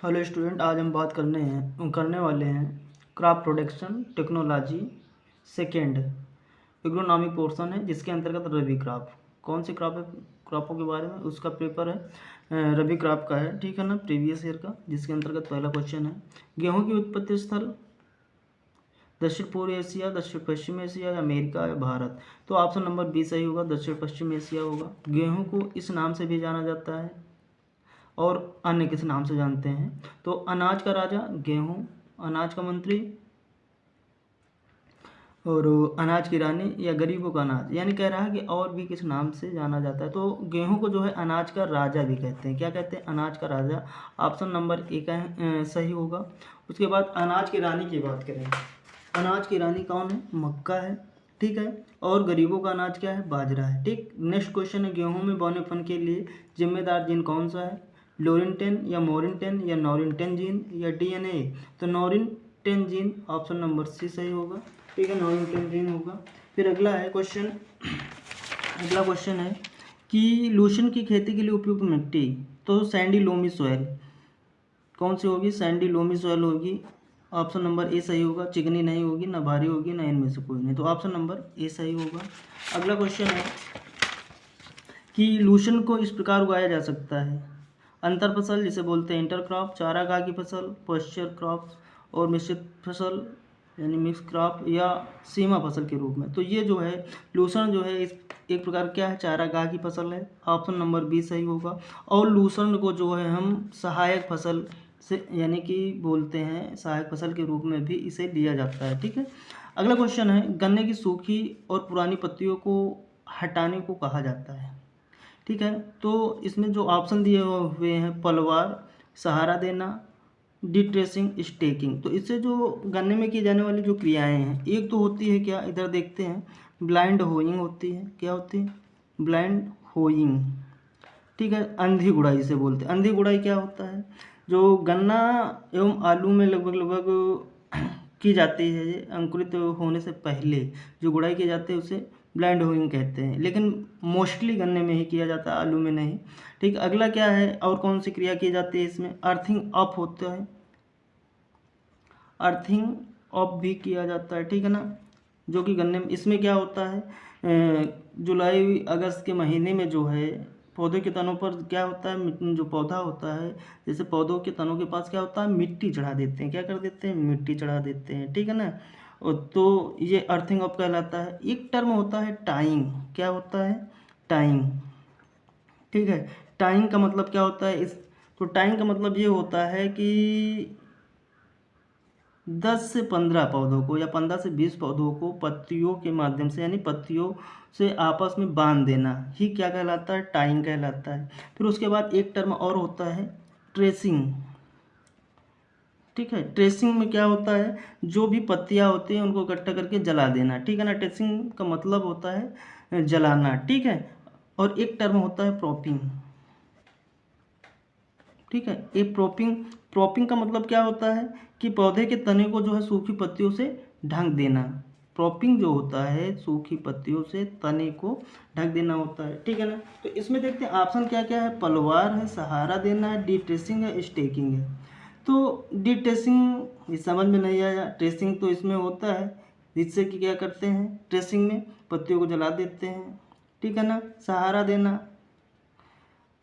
Hello student, आज हम बात करने वाले हैं crop production technology second agronomic portion है, जिसके अंतर्गत रबी क्रॉप। कौन से क्रॉप है, क्रॉपों के बारे में उसका पेपर है, रबी क्रॉप का है, ठीक है ना, प्रीवियस ईयर का, जिसके अंतर्गत पहला क्वेश्चन है गेहूं की उत्पत्ति स्थल दक्षिण पूर्व एशिया, दक्षिण पश्चिम एशिया या अमेरिका या भारत। तो ऑप्शन नंबर बी सही होगा, दक्षिण पश्चिम एशिया होगा। गेहूं को इस नाम से भी जाना जाता है और अन्य किस नाम से जानते हैं, तो अनाज का राजा गेहूं, अनाज का मंत्री और अनाज की रानी या गरीबों का अनाज, यानी कह रहा है कि और भी किस नाम से जाना जाता है। तो गेहूं को जो है अनाज का राजा भी कहते हैं। क्या कहते हैं? अनाज का राजा। ऑप्शन नंबर ए का सही होगा। उसके बाद अनाज की रानी की बात करें, अनाज की रानी कौन है? मक्का है, ठीक है। और गरीबों का अनाज क्या है? बाजरा है, ठीक। नेक्स्ट क्वेश्चन है गेहूं में बौनेपन के लिए जिम्मेदार जीन कौन सा है? लोरिनटेन या मोरिनटेन या नॉरिनटेन जीन या डीएनए। तो नॉरिनटेन जीन, ऑप्शन नंबर सी सही होगा, ठीक है, नॉरिनटेन जीन होगा। फिर अगला क्वेश्चन है कि लूसन की खेती के लिए उपयुक्त मिट्टी, तो सैंडी लोमी सॉइल कौन सी होगी? सैंडी लोमी सॉइल होगी। ऑप्शन नंबर ए सही होगा। चिकनी नहीं होगी, ना भारी होगी, ना इनमें से कोई नहीं, तो ऑप्शन नंबर ए सही होगा। अगला क्वेश्चन है कि लूसन को इस प्रकार उगाया जा सकता है, अंतर फसल जिसे बोलते हैं इंटरक्रॉप, चारागाह की फसल, पॉस्चर क्रॉप और मिश्रित फसल यानी मिक्स क्रॉप, या सीमा फसल के रूप में। तो ये जो है लूसन जो है इस एक प्रकार क्या है? चारागाह की फसल है। ऑप्शन नंबर बी सही होगा। और लूसन को जो है हम सहायक फसल से यानी कि बोलते हैं, सहायक फसल के रूप में भी इसे लिया जाता है, ठीक है। अगला क्वेश्चन है गन्ने की सूखी और पुरानी पत्तियों को हटाने को कहा जाता है, ठीक है। तो इसमें जो ऑप्शन दिए हुए हैं पलवार, सहारा देना, डिट्रेसिंग, स्टेकिंग। तो इससे जो गन्ने में की जाने वाली जो क्रियाएं हैं, एक तो होती है क्या, इधर देखते हैं, ब्लाइंड होइंग होती है। क्या होती है? ब्लाइंड होइंग, ठीक है। अंधी गुड़ाई से बोलते हैं। अंधी गुड़ाई क्या होता है? जो गन्ना एवं आलू में लगभग की जाती है, अंकुरित होने से पहले जो गुड़ाई की जाती है उसे ब्लाइंड होइंग कहते हैं, लेकिन मोस्टली गन्ने में ही किया जाता है, आलू में नहीं, ठीक। अगला क्या है, और कौन सी क्रिया की जाती है इसमें? अर्थिंग अप होता है, अर्थिंग अप भी किया जाता है, ठीक है ना, जो कि गन्ने में। इसमें क्या होता है, जुलाई अगस्त के महीने में जो है पौधे के तनों पर क्या होता है, जो पौधा होता है, जैसे पौधों के तनों के पास क्या होता है, मिट्टी चढ़ा देते हैं। क्या कर देते हैं? मिट्टी चढ़ा देते हैं, ठीक है ना। और तो ये अर्थिंग अप कहलाता है। एक टर्म होता है टाइंग। क्या होता है? टाइंग, ठीक है। टाइंग का मतलब क्या होता है तो टाइंग का मतलब ये होता है कि 10 से 15 पौधों को या 15 से 20 पौधों को पत्तियों के माध्यम से यानी पत्तियों से आपस में बांध देना ही क्या कहलाता है? टाइंग कहलाता है। फिर उसके बाद एक टर्म और होता है ट्रेसिंग, ठीक है। ट्रेसिंग में क्या होता है? जो भी पत्तियां होती हैं उनको इकट्ठा करके जला देना, ठीक है ना। ट्रेसिंग का मतलब होता है जलाना, ठीक है। और एक टर्म होता है प्रॉपिंग, ठीक है। ये प्रॉपिंग का मतलब क्या होता है कि पौधे के तने को जो है सूखी पत्तियों से ढक देना। प्रॉपिंग जो होता है सूखी पत्तियों से तने को ढक देना होता है, ठीक है ना। तो इसमें देखते हैं ऑप्शन क्या क्या है, पलवार है, सहारा देना है, डिट्रेसिंग है, स्टेकिंग है। तो डिट्रेसिंग ये समझ में नहीं आया। ट्रेसिंग तो इसमें होता है जिससे कि क्या करते हैं, ट्रेसिंग में पत्तियों को जला देते हैं, ठीक है ना। सहारा देना,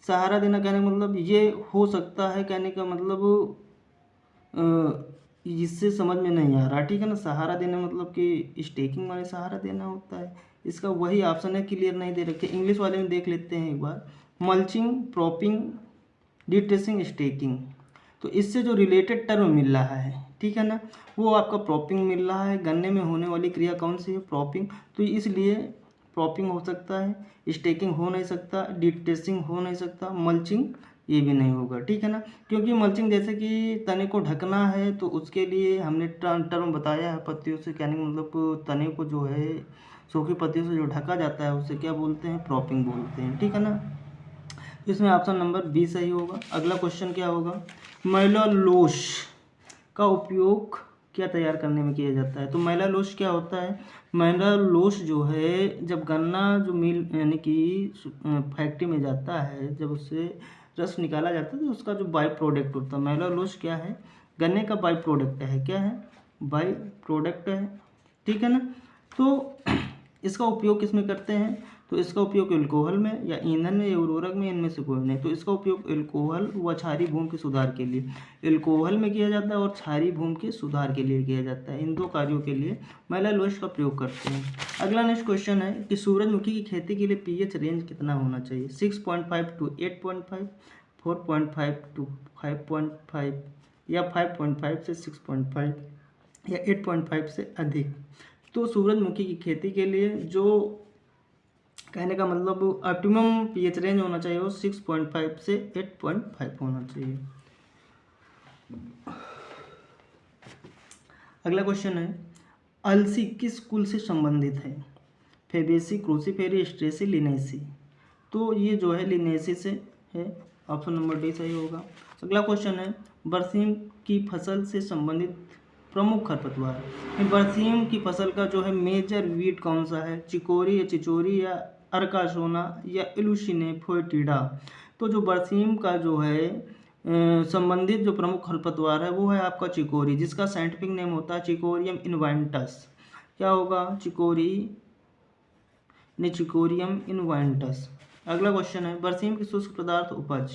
सहारा देना कहने का मतलब ये हो सकता है, कहने का मतलब इससे समझ में नहीं आ रहा, ठीक है ना। सहारा देना मतलब कि स्टेकिंग वाले सहारा देना होता है, इसका वही ऑप्शन है, क्लियर नहीं दे रखे। इंग्लिश वाले में देख लेते हैं एक बार, मल्चिंग, प्रॉपिंग, डिट्रेसिंग, स्टेकिंग। तो इससे जो रिलेटेड टर्म मिल रहा है, ठीक है ना, वो आपका प्रॉपिंग मिल रहा है। गन्ने में होने वाली क्रिया कौन सी है? प्रॉपिंग। तो इसलिए प्रॉपिंग हो सकता है, स्टेकिंग हो नहीं सकता, डिट्रेसिंग हो नहीं सकता, मल्चिंग ये भी नहीं होगा, ठीक है ना। क्योंकि मल्चिंग जैसे कि तने को ढकना है, तो उसके लिए हमने टर्म बताया है पत्तियों से, कहने का मतलब तने को जो है सूखी पत्तियों से जो ढका जाता है उसे क्या बोलते हैं? प्रॉपिंग बोलते हैं, ठीक है ना। इसमें ऑप्शन नंबर बी सही होगा। अगला क्वेश्चन क्या होगा, मेलालोश का उपयोग क्या तैयार करने में किया जाता है? तो मेलालोश क्या होता है? मेलालोश जो है जब गन्ना जो मिल यानी कि फैक्ट्री में जाता है, जब उससे रस निकाला जाता है तो उसका जो बाई प्रोडक्ट होता है, मेलालोज क्या है, गन्ने का बाई प्रोडक्ट है, क्या है, बाई प्रोडक्ट है, ठीक है ना। तो इसका उपयोग किस में करते हैं, तो इसका उपयोग एल्कोहल में या ईंधन में या उर्वरक में, इनमें से कोई नहीं। तो इसका उपयोग एल्कोहल व क्षारीय भूमि के सुधार के लिए, एल्कोहल में किया जाता है और क्षारीय भूमि के सुधार के लिए किया जाता है। इन दो कार्यों के लिए मेलालोज का प्रयोग करते हैं। अगला नेक्स्ट क्वेश्चन है कि सूरजमुखी की खेती के लिए पीएच रेंज कितना होना चाहिए, 6.5 टू 8.5, 4.5 टू 5.5 या 5.5 से 6.5 या 8.5 से अधिक। तो सूरजमुखी की खेती के लिए जो कहने का मतलब ऑप्टिमम पीएच रेंज होना चाहिए वो 6.5 से 8.5 होना चाहिए। अगला क्वेश्चन है अलसी किस कुल से संबंधित है, फेबेसी, क्रूसीफेरी, स्ट्रेसी, लिनेसी। तो ये जो है लिनेसी से है, ऑप्शन नंबर डी सही होगा। अगला क्वेश्चन है बरसीम की फसल से संबंधित प्रमुख खरपतवार। बरसीम की फसल का जो है मेजर वीट कौन सा है, चिकोरी या चिचोरी या अर्कासोना या इलुसिने फोएटिडा। तो जो बरसीम का जो है संबंधित जो प्रमुख खरपतवार है वो है आपका चिकोरी, जिसका साइंटिफिक नेम होता है चिकोरियम इनवाइंटस। क्या होगा, चिकोरियम इनवाइंटस। अगला क्वेश्चन है बरसीम की शुष्क पदार्थ उपज,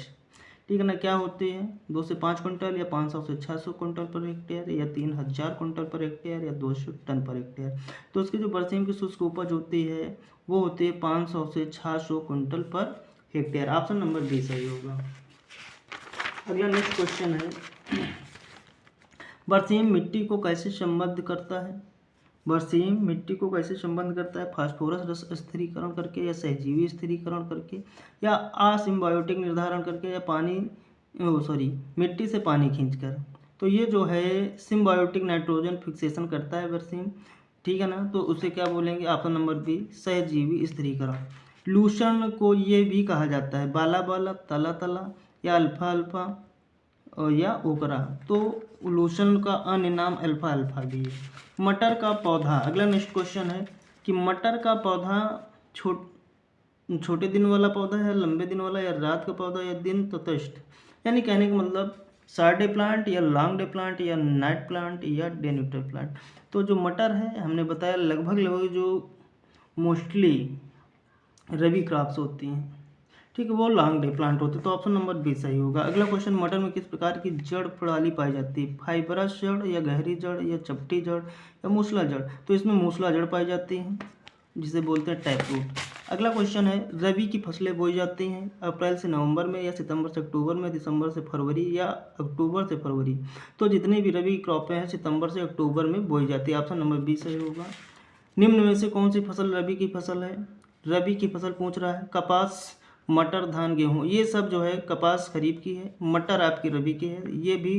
ठीक है ना, क्या होती है, 2 से 5 क्विंटल या 500 से 600 क्विंटल पर हेक्टेयर या 3000 क्विंटल पर हेक्टेयर या 200 टन पर हेक्टेयर। तो उसकी जो बरसीम की शुष्क उपज होती है वो होती है 500 से 600 quintal per hectare. Option number D सही होगा। अगला नेक्स्ट क्वेश्चन है बरसीम मिट्टी को कैसे संबद्ध करता है, बरसीम मिट्टी को कैसे संबद्ध करता है, फास्फोरस रस स्थिरीकरण करके या सहजीवी स्थिरीकरण करके या असिम्बायोटिक निर्धारण करके या मिट्टी से पानी खींचकर। तो ये जो है सिम्बायोटिक नाइट्रोजन फिक्सेशन करता है बरसीम, ठीक है ना, तो उसे क्या बोलेंगे, ऑप्शन नंबर बी सहजीवी स्थिरीकरण। लूसन को ये भी कहा जाता है बाला बाला, तला तला या अल्फा अल्फा या ओकरा। तो लूसन का अन्य नाम अल्फा अल्फा भी है। मटर का पौधा, अगला नेक्स्ट क्वेश्चन है कि मटर का पौधा छोटे दिन वाला पौधा है, लंबे दिन वाला, या रात का पौधा, या दिन तटस्थ। यानी कहने का मतलब शार्ट डे प्लांट या लॉन्ग डे प्लांट या नाइट प्लांट या डे न्यूट्रल प्लांट। तो जो मटर है हमने बताया लगभग जो मोस्टली रबी क्रॉप्स होती हैं, ठीक है, वो लॉन्ग डे प्लांट होते हैं। तो ऑप्शन नंबर बी सही होगा। अगला क्वेश्चन मटर में किस प्रकार की जड़ प्रणाली पाई जाती है, फाइबरस जड़ या गहरी जड़ या चपटी जड़ या मूसला जड़। तो इसमें मूसला जड़ पाई जाती है जिसे बोलते हैं टैप रूट। अगला क्वेश्चन है रबी की फसलें बोई जाती हैं अप्रैल से नवंबर में या सितंबर से अक्टूबर में, दिसंबर से फरवरी या अक्टूबर से फरवरी। तो जितनी भी रबी क्रॉपें हैं सितंबर से अक्टूबर में बोई जाती है। ऑप्शन नंबर बी सही होगा। निम्न में से कौन सी फसल रबी की फसल है, रबी की फसल पूछ रहा है, कपास, मटर, धान, गेहूँ। ये सब जो है कपास खरीफ की है, मटर आपकी रबी की है, ये भी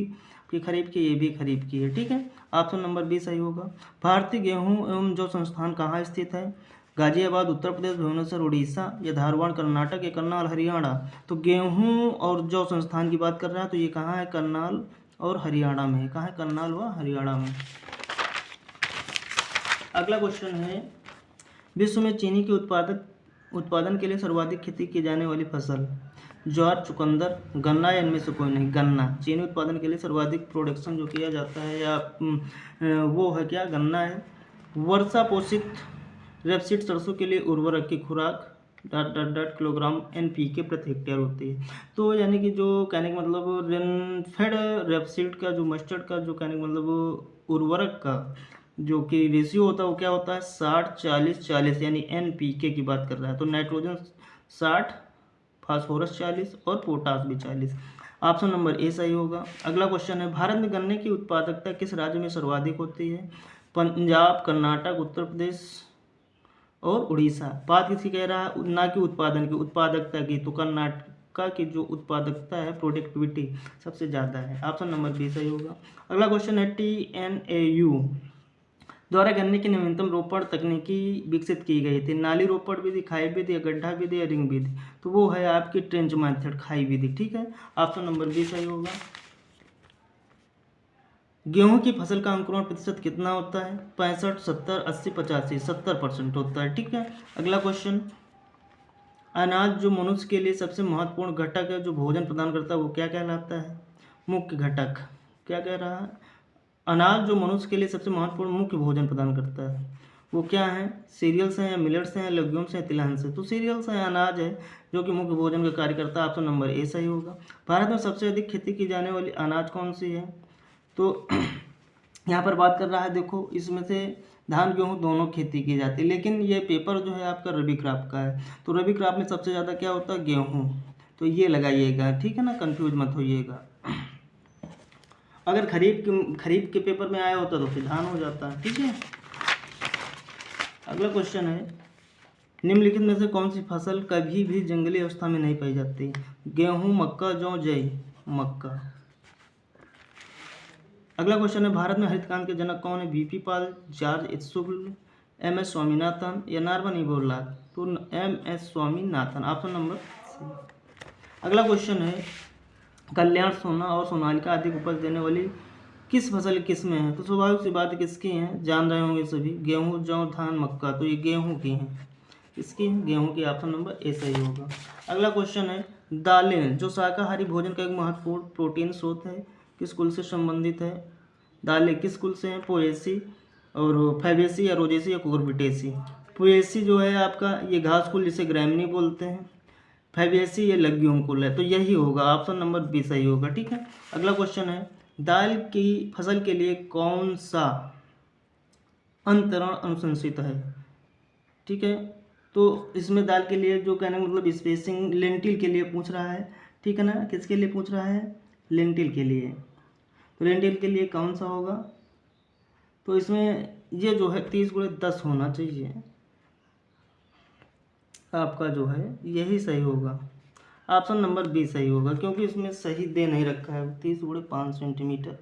कि खरीफ की, ये भी खरीफ की है, ठीक है। ऑप्शन नंबर बी सही होगा। भारतीय गेहूं एवं जौ संस्थान कहाँ स्थित है, गाजियाबाद उत्तर प्रदेश, भुवनेश्वर उड़ीसा या धारवाड़ कर्नाटक या करनाल हरियाणा। तो गेहूं और जौ संस्थान की बात कर रहा है तो ये कहाँ है, करनाल और हरियाणा में है। कहाँ है, करनाल व हरियाणा में। अगला क्वेश्चन है विश्व में चीनी के उत्पादन के लिए सर्वाधिक खेती की जाने वाली फसल, ज्वार, चुकंदर, गन्ना या इनमें से कोई नहीं। गन्ना, चीनी उत्पादन के लिए सर्वाधिक प्रोडक्शन जो किया जाता है या वो है क्या, गन्ना है। वर्षा पोषित रेपसीड सरसों के लिए उर्वरक की खुराक ... किलोग्राम NPK प्रति हेक्टेयर होती है। तो यानी कि जो कहने का मतलब रेनफेड रेपसीड का जो मस्टर्ड का जो कहने का मतलब उर्वरक का जो कि रेशियो होता है वो क्या होता है, 60-40-40 यानी NPK की बात कर रहा है। तो नाइट्रोजन 60, फास्फोरस 40 और पोटास भी 40। ऑप्शन नंबर ए सही होगा। अगला क्वेश्चन है भारत में गन्ने की उत्पादकता किस राज्य में सर्वाधिक होती है, पंजाब, कर्नाटक, उत्तर प्रदेश और उड़ीसा। बात किसी कह रहा है ना कि उत्पादन की, उत्पादकता की, तो कर्नाटक की जो उत्पादकता है प्रोडक्टिविटी सबसे ज़्यादा है। ऑप्शन नंबर बी सही होगा। अगला क्वेश्चन है TNAU द्वारा गन्ने की नवीनतम रोपण तकनीकी विकसित की गई थी, नाली रोपण विधि, खाई विधि या गड्ढा विधि या रिंग विधि। तो वो है आपकी ट्रेंच मेथड, खाई विधि, ठीक है। ऑप्शन नंबर बी सही होगा। गेहूं की फसल का अंकुरण प्रतिशत कितना होता है, 65, 70, 80, 85, 70% होता है, ठीक है। अगला क्वेश्चन अनाज जो मनुष्य के लिए सबसे महत्वपूर्ण घटक है, जो भोजन प्रदान करता है, वो क्या कहलाता है? मुख्य घटक। क्या कह रहा है? अनाज जो मनुष्य के लिए सबसे महत्वपूर्ण मुख्य भोजन प्रदान करता है, वो क्या है? सीरियल्स हैं या मिलेट्स हैं या लेग्यूम्स हैं, तिलहन से? तो सीरियल्स हैं, अनाज है जो कि मुख्य भोजन का कार्य करता है। ऑप्शन नंबर ए सही होगा। भारत में सबसे अधिक खेती की जाने वाली अनाज कौन सी है? तो यहाँ पर बात कर रहा है, देखो इसमें से धान गेहूँ दोनों खेती की जाती है, लेकिन ये पेपर जो है आपका रबी क्रॉप का है। तो रबी क्रॉप में सबसे ज़्यादा क्या होता है? गेहूँ। तो ये लगाइएगा, ठीक है ना, कंफ्यूज मत होइएगा। अगर खरीफ के पेपर में आया होता तो फिर धान हो जाता है, ठीक है। अगला क्वेश्चन है, निम्नलिखित में से कौन सी फसल कभी भी जंगली अवस्था में नहीं पाई जाती? गेहूँ, मक्का, जौ, जई। मक्का। अगला क्वेश्चन है, भारत में हरित क्रांति के जनक कौन है? B P Pal, George H M S. Swaminathan या नार्मन बोरलॉग? तो M S. Swaminathan, option number C. अगला क्वेश्चन है, कल्याण सोना और सोनालिका अधिक उपज देने वाली किस फसल किस्में हैं? तो स्वाभाविक सी बात किसकी हैं? जान रहे होंगे सभी, गेहूँ, जौ, धान, मक्का। तो ये गेहूँ की हैं। इसकी गेहूँ की, ऑप्शन नंबर ए सही होगा। अगला क्वेश्चन है, दालें जो शाकाहारी भोजन का एक महत्वपूर्ण प्रोटीन स्रोत है, किस कुल से संबंधित है? दालें किस कुल से हैं? पोएसी और फैबेसी या रोजेसी या कुकुरबिटेसी? पोएसी जो है आपका ये घास कुल, जिसे ग्रैमनी बोलते हैं। फैबेसी ये लग्यूम कुल है। तो यही होगा, ऑप्शन नंबर बी सही होगा, ठीक है। अगला क्वेश्चन है, दाल की फसल के लिए कौन सा अंतरण अनुशंसित है? ठीक है, तो इसमें दाल के लिए जो कहने का मतलब स्पेसिंग लेंटिल के लिए पूछ रहा है, ठीक है ना। किसके लिए पूछ रहा है? लेंटिल के लिए। तो लेंटिल के लिए कौन सा होगा? तो इसमें ये जो है 30/10 होना चाहिए आपका, जो है यही सही होगा, ऑप्शन नंबर बी सही होगा, क्योंकि इसमें सही दे नहीं रखा है। 30/5 सेंटीमीटर,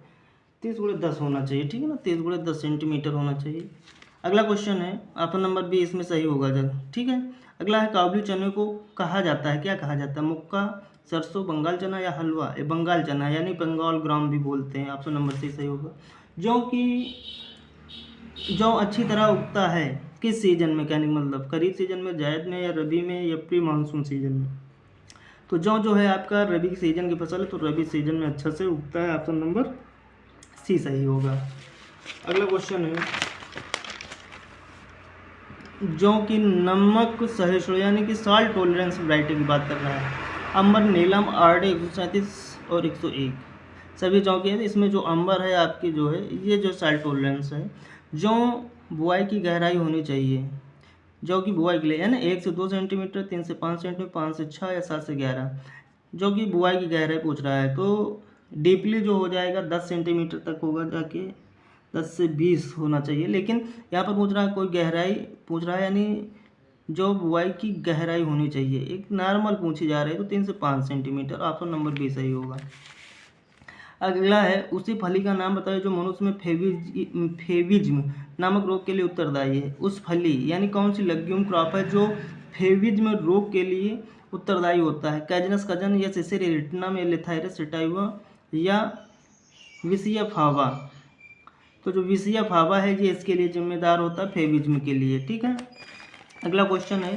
30/10 होना चाहिए, ठीक है ना, 30/10 सेंटीमीटर होना चाहिए। अगला क्वेश्चन है, ऑप्शन नंबर बी इसमें सही होगा जब, ठीक है। अगला है, काबुली चने को कहा जाता है, क्या कहा जाता है? मुक्का, सरसों, बंगाल चना या हलवा? बंगाल चना, यानी बंगाल ग्राम भी बोलते हैं, ऑप्शन नंबर सी सही होगा। जौ अच्छी तरह उगता है किस सीजन में? कहने का मतलब खरीफ सीजन में, जायद में या रबी में या प्री मानसून सीजन में? तो जौ जो है आपका रबी सीजन की फसल है, तो रबी सीजन में अच्छा से उगता है, ऑप्शन नंबर सी सही होगा। अगला क्वेश्चन है, जौ की नमक सहिष्णु यानी कि साल्ट टॉलरेंस वैरायटी की बात कर रहा है। अंबर, नीलम, आरडी 137 और 101 सभी जौ की है। इसमें जो अंबर है आपकी जो है, ये जो साल्ट टॉलरेंस है। जौ बुआई की गहराई होनी चाहिए, जौ की बुआई के लिए है ना, 1 से 2 सेंटीमीटर, 3 से 5 सेंटीमीटर, 5 से 6 या 7 से 11। जौ की बुआई की गहराई पूछ रहा है, तो डीपली जो हो जाएगा 10 सेंटीमीटर तक होगा, जाके 10 से 20 होना चाहिए। लेकिन यहाँ पर पूछ रहा है, कोई गहराई पूछ रहा है, यानी जो बुआई की गहराई होनी चाहिए, एक नॉर्मल पूछी जा रही है, तो 3 से 5 सेंटीमीटर, ऑप्शन नंबर बी सही होगा। अगला है, उसी फली का नाम बताइए जो मनुष्य में फेविज्म नामक रोग के लिए उत्तरदायी है। उस फली यानी कौन सी लग्यूम क्रॉप है जो फेविज्म रोग के लिए उत्तरदायी होता है? कैजनस कजन या सिसिर इरिटनम या लिथाइरस सिटाइवा या विसिया फावा? तो जो विसिया फावा है ये इसके लिए जिम्मेदार होता है, फेविज्म के लिए, ठीक है। अगला क्वेश्चन है,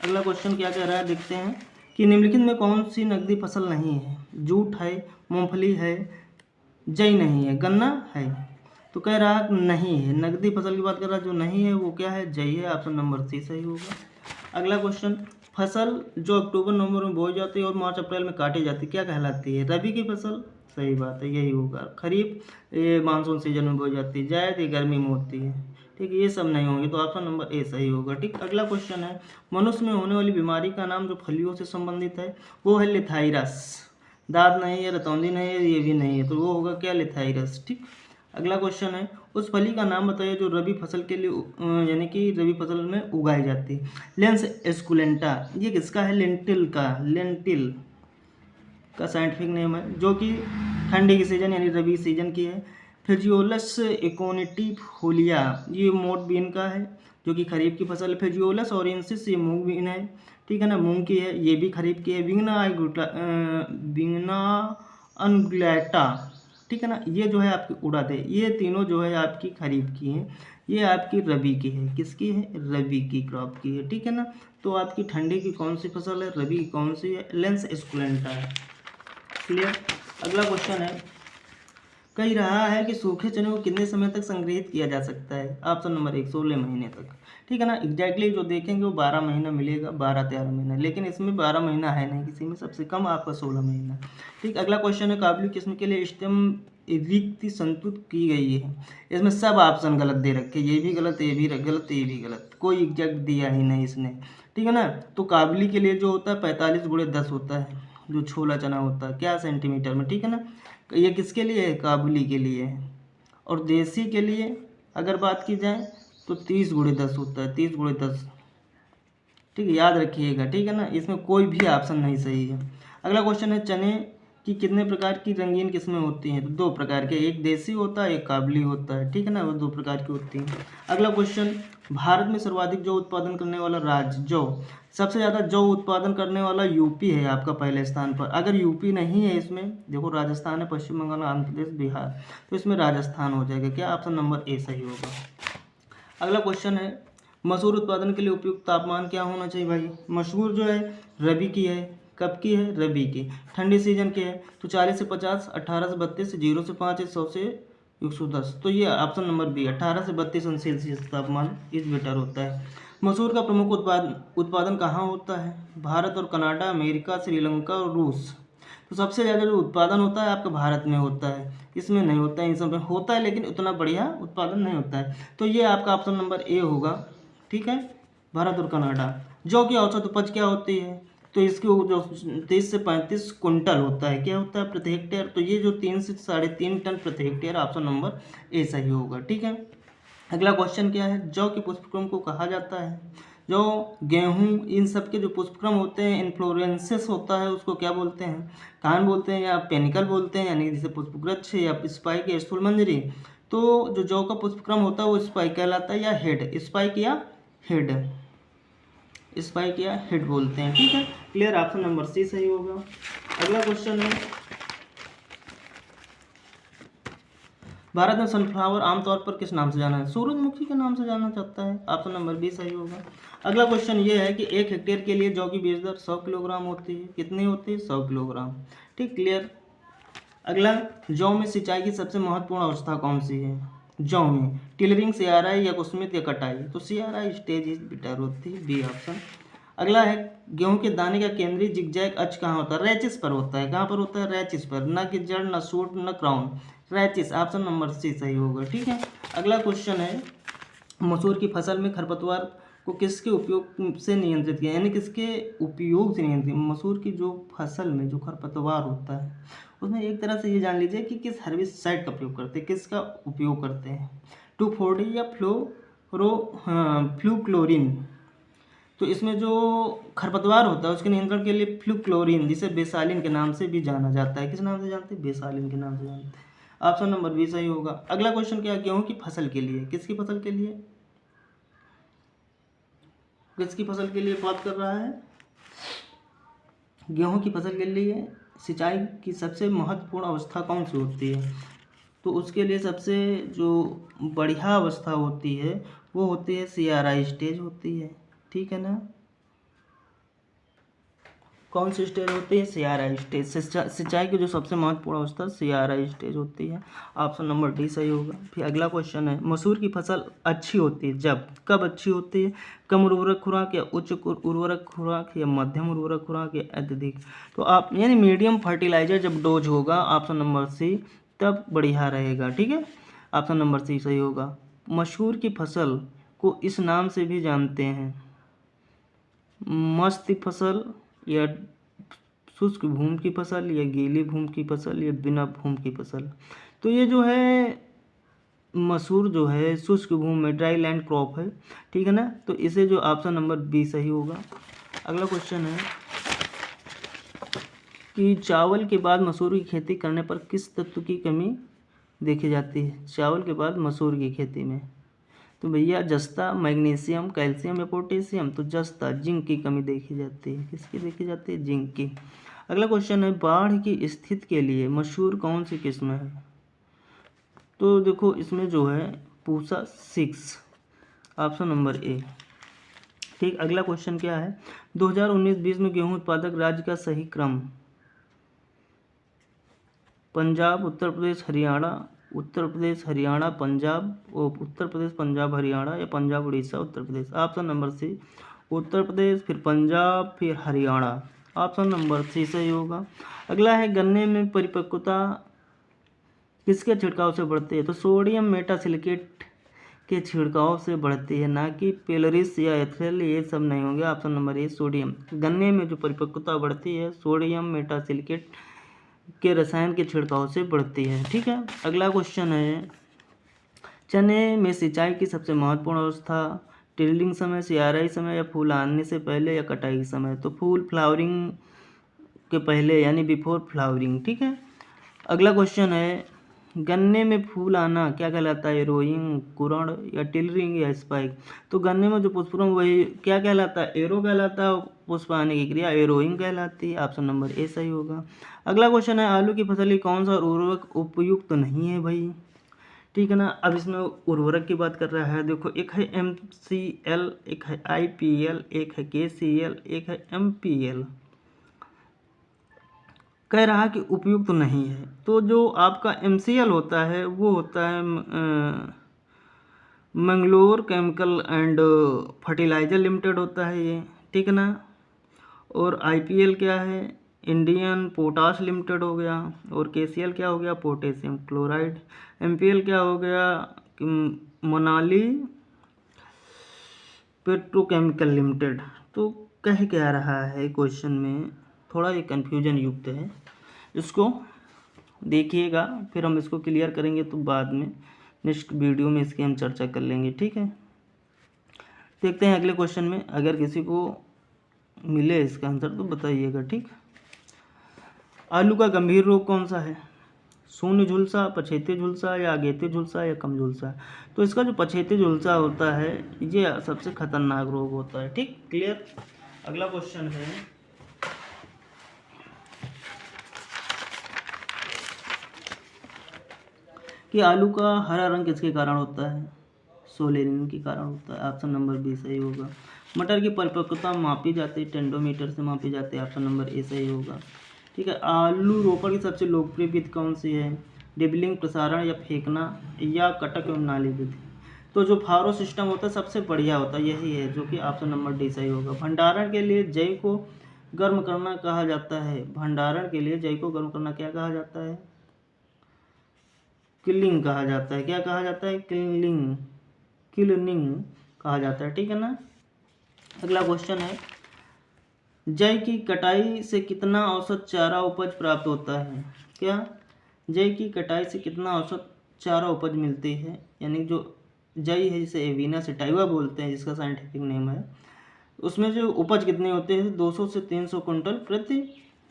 अगला क्वेश्चन क्या कह रहा है, देखते हैं कि निम्नलिखित में कौन सी नकदी फसल नहीं है? जूट है, मूंगफली है, जई नहीं है, गन्ना है? तो कह रहा है नहीं है, नकदी फसल की बात कर रहा है, जो नहीं है वो क्या है? जई है, ऑप्शन नंबर सी सही होगा। अगला क्वेश्चन, फसल जो अक्टूबर नवंबर में बोई जाती है और मार्च अप्रैल में काटी जाती है, क्या कहलाती है? रबी की फसल, सही बात है, यही होगा। खरीफ ये मानसून सीजन में बोई जाती है, जायद ये गर्मी में होती है, ठीक है, ये सब नहीं होंगे, तो ऑप्शन नंबर ए सही होगा, ठीक। अगला क्वेश्चन है, मनुष्य में होने वाली बीमारी का नाम जो फलियों से संबंधित है वो है लिथाइरस। दाद नहीं है, रतौंधी नहीं है, ये भी नहीं है, तो वो होगा क्या? लिथाइरस, ठीक। अगला क्वेश्चन है, उस फली का नाम बताइए जो रबी फसल के लिए यानी कि रबी फसल में उगाई जाती है। लेंस एस्कुलेंटा, ये किसका है? लेंटिल का, लेंटिल का साइंटिफिक नेम है, जो कि ठंडी की सीजन यानी रबी सीजन की है। फेजियोलस एकोनिटिफोलिया ये मोट बीन का है, जो कि खरीफ की फसल है। फेजियोलस ओरिएंसिस ये मूंग बीन है, ठीक है ना, मूंग की है, ये भी खरीफ की है। विंगना अनग्लैटा, ठीक है ना। ये जो है आपकी उड़द है, ये तीनों जो है आपकी खरीफ की हैं, ये आपकी रबी की है। किसकी है? रबी की क्रॉप की है, ठीक है ना। तो आपकी ठंडी की कौन सी फसल है? रबी की कौन सी है? लेंस एस्कुलेंटा है। क्लियर। अगला क्वेश्चन है, कही रहा है कि सूखे चने को कितने समय तक संग्रहित किया जा सकता है? ऑप्शन नंबर 1 16 महीने तक, ठीक है ना। एग्जैक्टली जो देखेंगे वो 12 महीना मिलेगा, 12-13 महीना, लेकिन इसमें 12 महीना है नहीं, किसी में सबसे कम आपका 16 महीना। ठीक। अगला क्वेश्चन है, काबुली किस्म के लिए स्टेम रिक्ति संतुलित की गई है। इसमें सब ऑप्शन गलत दे रखे, ये भी गलत, ये भी गलत, ये भी गलत, कोई एग्जैक्ट दिया ही नहीं इसने, ठीक है ना। तो काबुली के लिए जो होता है 45x10 होता है, जो छोला चना होता है, क्या सेंटीमीटर में, ठीक है ना। ये किसके लिए है? काबुली के लिए है। और देसी के लिए अगर बात की जाए तो 30x10 होता है, 30x10, ठीक है, याद रखिएगा, ठीक है ना। इसमें कोई भी ऑप्शन नहीं सही है। अगला क्वेश्चन है, चने की कितने प्रकार की रंगीन किस्में होती हैं? तो 2 प्रकार के, एक देसी होता है, एक काबुली होता है, ठीक है ना, वो 2 प्रकार की होती हैं। अगला क्वेश्चन, भारत में सर्वाधिक जौ उत्पादन करने वाला राज्य, जौ सबसे ज़्यादा जौ उत्पादन करने वाला यूपी है आपका पहले स्थान पर। अगर यूपी नहीं है इसमें, देखो राजस्थान है, पश्चिम बंगाल, आंध्र प्रदेश, बिहार, तो इसमें राजस्थान हो जाएगा। क्या? ऑप्शन नंबर ए सही होगा। अगला क्वेश्चन है, मसूर उत्पादन के लिए उपयुक्त तापमान क्या होना चाहिए? भाई मसूर जो है रबी की है, कब की है? रबी की। ठंडी सीजन की है तो 40 से 50, 18 से 32, 0 से 5, 100 से 110, तो ये ऑप्शन नंबर बी 18 से 32 सेल्सियस तापमान इस बेटर होता है। मसूर का प्रमुख उत्पादन कहाँ होता है? भारत और कनाडा, अमेरिका, श्रीलंका और रूस। तो सबसे ज़्यादा जो उत्पादन होता है आपका भारत में होता है, इसमें नहीं होता है, इन सब में होता है लेकिन उतना बढ़िया उत्पादन नहीं होता है। तो ये आपका ऑप्शन नंबर ए होगा, ठीक है, भारत और कनाडा। जौ की औसत उपज क्या होती है? तो इसकी जो 30 से 35 कुंटल होता है, क्या होता है? प्रति हेक्टेयर। तो ये जो 3 से 3.5 टन प्रति हेक्टेयर, ऑप्शन नंबर ए सही होगा, ठीक है। अगला क्वेश्चन क्या है, जौ के पुष्पक्रम को कहा जाता है? जो गेहूं, इन सब के जो पुष्पक्रम होते हैं, इन्फ्लोरेंसेस होता है, उसको क्या बोलते हैं? कान बोलते हैं या पेनिकल बोलते हैं, यानी जैसे पुष्पगुच्छ या स्पाइक या स्थूलमंजरी। तो जो जौ का पुष्पक्रम होता है वो स्पाइक कहलाता है, या हेड, स्पाइक या हेड, स्पाइक या हेड बोलते हैं, ठीक है। क्लियर। ऑप्शन नंबर सी सही होगा। अगला क्वेश्चन है, भारत में सनफ्लावर आमतौर पर किस नाम से जाना है? सूरजमुखी के नाम से जाना जाता है, ऑप्शन नंबर बी सही होगा। अगला क्वेश्चन ये है कि 1 हेक्टेयर के लिए जौ की बीज दर 100 किलोग्राम होती है, कितनी होती है? 100 किलोग्राम, ठीक। क्लियर। अगला, जौ में सिंचाई की सबसे महत्वपूर्ण अवस्था कौन सी है? जौ में टिलरिंग, CRI या कुसुमित या कटाई? तो CRI स्टेज इज बेटर होती है, बी ऑप्शन। अगला है, गेहूं के दाने का केंद्रीय जिगजैग अक्ष कहाँ होता है? रैचिस पर होता है। कहाँ पर होता है? रैचिस पर, न कि जड़, न सूट, न crown, rachis, option number C सही होगा, ठीक है। अगला क्वेश्चन है, मसूर की फसल में खरपतवार को किसके उपयोग से नियंत्रित किया, यानी किसके उपयोग से नियंत्रित? मसूर की जो फसल में जो खरपतवार होता है उसमें एक तरह से ये जान लीजिए कि किस हर्बिसाइड का प्रयोग करते हैं, किसका उपयोग करते हैं? 2,4-D या फ्लूक्लोरीन। तो इसमें जो खरपतवार होता है उसके नियंत्रण के लिए फ्लूक्लोरीन, जिसे बेसालिन के नाम से भी जाना जाता है, किस नाम से जानते हैं? बेसालिन के नाम से जानते हैं, ऑप्शन नंबर बी सही होगा। अगला क्वेश्चन क्या है, गेहूं की फसल के लिए, किसकी फसल के लिए, किसकी फसल के लिए बात कर रहा है? गेहूं की फसल के लिए सिंचाई की सबसे महत्वपूर्ण अवस्था कौन सी होती है? तो उसके लिए सबसे जो बढ़िया अवस्था होती है वो होती है CRI स्टेज होती है, ठीक है ना। कौन सी स्टेज होती है? CRI stage. सिंचाई की जो सबसे महत्वपूर्ण अवस्था CRI स्टेज होती है, ऑप्शन नंबर डी सही होगा। फिर अगला क्वेश्चन है, मसूर की फसल अच्छी होती है जब, कब अच्छी होती है? कम उर्वरक खुराक या उच्च उर्वरक खुराक या मध्यम उर्वरक खुराक या अत्यधिक? तो आप यानी मीडियम फर्टिलाइजर जब डोज होगा, ऑप्शन नंबर सी, तब बढ़िया रहेगा, ठीक है, ऑप्शन नंबर सी सही होगा। मसूर की फसल को इस नाम से भी जानते हैं, मस्त फसल या शुष्क भूमि की फसल या गीली भूमि की फसल या बिना भूमि की फसल? तो ये जो है मसूर जो है शुष्क भूमि में ड्राई लैंड क्रॉप है, ठीक है ना। तो इसे जो ऑप्शन नंबर बी सही होगा। अगला क्वेश्चन है कि चावल के बाद मसूर की खेती करने पर किस तत्व की कमी देखी जाती है? चावल के बाद मसूर की खेती में, तो भैया जस्ता, मैग्नीशियम, कैल्शियम या पोटेशियम? तो जस्ता, जिंक की कमी देखी जाती है, किसकी देखी जाती है? जिंक की। अगला क्वेश्चन है, बाढ़ की स्थिति के लिए मशहूर कौन सी किस्म है? तो देखो इसमें जो है पूसा 6, ऑप्शन नंबर ए। ठीक, अगला क्वेश्चन क्या है, 2019-20 में गेहूं उत्पादक राज्य का सही क्रम, पंजाब, उत्तर प्रदेश, हरियाणा, उत्तर प्रदेश, हरियाणा, पंजाब, और उत्तर प्रदेश, पंजाब, हरियाणा, या पंजाब, उड़ीसा, उत्तर प्रदेश। ऑप्शन नंबर सी, उत्तर प्रदेश, फिर पंजाब, फिर हरियाणा। ऑप्शन नंबर सी सही होगा। अगला है, गन्ने में परिपक्वता किसके छिड़काव से बढ़ती है, तो सोडियम मेटासिलिकेट के छिड़काव से बढ़ती है, ना कि पेलरिस या एथेल, ये सब नहीं होंगे। Option number A sodium. गन्ने में जो परिपक्वता बढ़ती है सोडियम मेटासिलिकेट के रसायन के छिड़काव से बढ़ती है। ठीक है, अगला क्वेश्चन है, चने में सिंचाई की सबसे महत्वपूर्ण अवस्था, टिल्डिंग समय, सियाराई समय, या फूल आने से पहले, या कटाई के समय। तो फूल फ्लावरिंग के पहले, यानी बिफोर फ्लावरिंग। ठीक है, अगला क्वेश्चन है, गन्ने में फूल आना क्या कहलाता है, एरोइंग, कुरण, या टिलरिंग, या स्पाइक। तो गन्ने में जो पुष्पक्रम वही क्या कहलाता है, एरो कहलाता है, पुष्प आने की क्रिया एरोइंग कहलाती है। ऑप्शन नंबर ए सही होगा। अगला क्वेश्चन है, आलू की फसल की कौन सा उर्वरक उपयुक्त नहीं है भाई। ठीक है ना, अब इसमें उर्वरक की बात कर रहा है। देखो, एक है MCL, एक है IPL, एक है KCL, एक है MPL। कह रहा कि उपयुक्त नहीं है, तो जो आपका MCL होता है वो होता है Mangalore chemical and fertilizer limited होता है ये। ठीक है ना, और IPL क्या है, इंडियन पोटाश लिमिटेड हो गया, और KCL क्या हो गया, पोटेशियम क्लोराइड। MPL क्या हो गया, मनाली पेट्रोकेमिकल लिमिटेड। तो कह क्या रहा है क्वेश्चन में, थोड़ा ये कन्फ्यूजन युक्त है, इसको देखिएगा, फिर हम इसको क्लियर करेंगे, तो बाद में नेक्स्ट वीडियो में इसकी हम चर्चा कर लेंगे। ठीक है, देखते हैं अगले क्वेश्चन में, अगर किसी को मिले इसका आंसर तो बताइएगा। ठीक, आलू का गंभीर रोग कौन सा है, शून्य झुलसा, पछेती झुलसा, या अगेती झुलसा, या कम झुलसा। तो इसका जो पछेती झुलसा होता है ये सबसे खतरनाक रोग होता है। ठीक, क्लियर। अगला क्वेश्चन है, कि आलू का हरा रंग किसके कारण होता है, सोलेनिन के कारण होता है। ऑप्शन नंबर बी सही होगा। मटर की परिपक्वता मापी जाती है, टेंडोमीटर से मापी जाती है। ऑप्शन नंबर ए सही होगा। ठीक है, आलू रोपण की सबसे लोकप्रिय विधि कौन सी है, डिबलिंग, प्रसारण, या फेंकना, या कटक एवं नाली विधि। तो जो फारो सिस्टम होता है सबसे बढ़िया होता है, यही है, जो कि ऑप्शन नंबर डी सही होगा। भंडारण के लिए जई को गर्म करना कहा जाता है, भंडारण के लिए जई को गर्म करना क्या कहा जाता है, किलिंग कहा जाता है। क्या कहा जाता है, किलिंग, किलनिंग कहा जाता है। ठीक है ना, अगला क्वेश्चन है, जई की कटाई से कितना औसत चारा उपज प्राप्त होता है। क्या, जई की कटाई से कितना औसत चारा उपज मिलती है, यानी जो जई है जिसे एविना सेटाइवा बोलते हैं, जिसका साइंटिफिक नेम है, उसमें जो उपज कितनी होती है, 200 से 300 कुंटल प्रति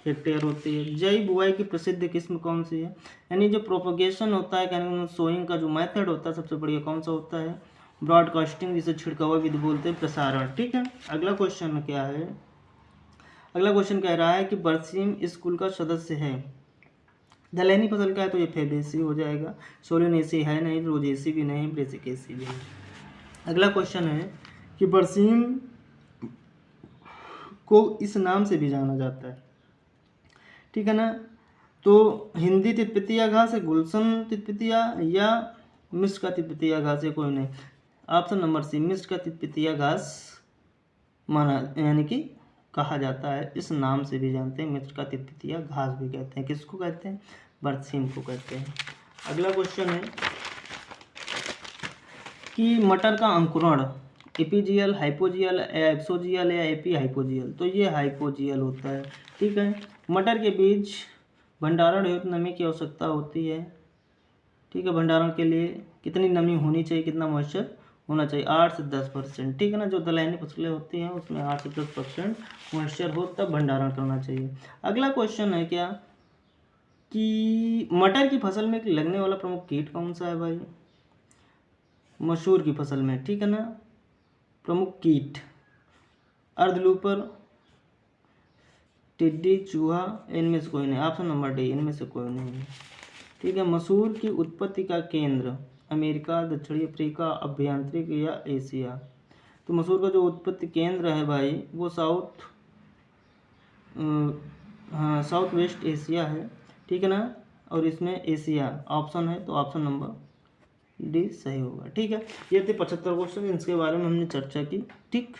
हेक्टेयर होती है। जई बुआई की प्रसिद्ध किस्म कौन सी है, यानी जो प्रोपोगेशन होता है, यानी सोइंग का जो मेथड होता है सबसे बढ़िया कौन सा होता है, ब्रॉडकास्टिंग, जिसे छिड़कावा विधि बोलते हैं, प्रसारण। ठीक है, अगला क्वेश्चन क्या है, अगला क्वेश्चन कह रहा है कि बरसीम स्कूल का सदस्य है, दलहनी फसल का है तो ये फेबेसी हो जाएगा, सोलिनेसी है नहीं, रोजेसी भी नहीं, ब्रेसिकेसी भी नहीं। अगला क्वेश्चन है कि बरसीम को इस नाम से भी जाना जाता है। ठीक है ना, तो हिंदी तितपितिया घास है, गुलशन तितपितिया, या मिस्र का तितपितिया घास है, कोई नहीं। ऑप्शन नंबर सी, मिस्र का तितपितिया घास माना, यानी कि कहा जाता है, इस नाम से भी जानते हैं, मिस्र का तितपितिया घास भी कहते हैं। किसको कहते हैं, बरसीम को कहते हैं। अगला क्वेश्चन है कि मटर का अंकुरण एपीजियल, हाइपोजियल, एक्सोजियल, या एपी हाइपोजियल। तो ये हाइपोजियल होता है। ठीक है, मटर के बीज भंडारण हेतु नमी की आवश्यकता होती है। ठीक है, भंडारण के लिए कितनी नमी होनी चाहिए, कितना मॉइस्चर होना चाहिए, 8 से 10%। ठीक है ना, जो दलहनी फसलें होती हैं उसमें 8 से 10% मॉइस्चर हो तब भंडारण करना चाहिए। अगला क्वेश्चन है क्या, कि मटर की फसल में लगने वाला प्रमुख कीट कौन सा है भाई, मसूर की फसल में। ठीक है ना, प्रमुख कीट अर्धलूपर, टिड्डी, चूहा, इनमें से कोई नहीं। ऑप्शन नंबर डी, इनमें से कोई नहीं। ठीक है। मसूर की उत्पत्ति का केंद्र अमेरिका, दक्षिणी अफ्रीका, अभ्यंतरिक या एशिया। तो मसूर का जो उत्पत्ति केंद्र है भाई वो हाँ साउथ वेस्ट एशिया है, ठीक है ना। और इसमें एशिया ऑप्शन है, तो ऑप्शन नंबर डी सही होगा। ठीक है, ये थे 75 क्वेश्चन, इनके बारे में हमने चर्चा की। ठीक।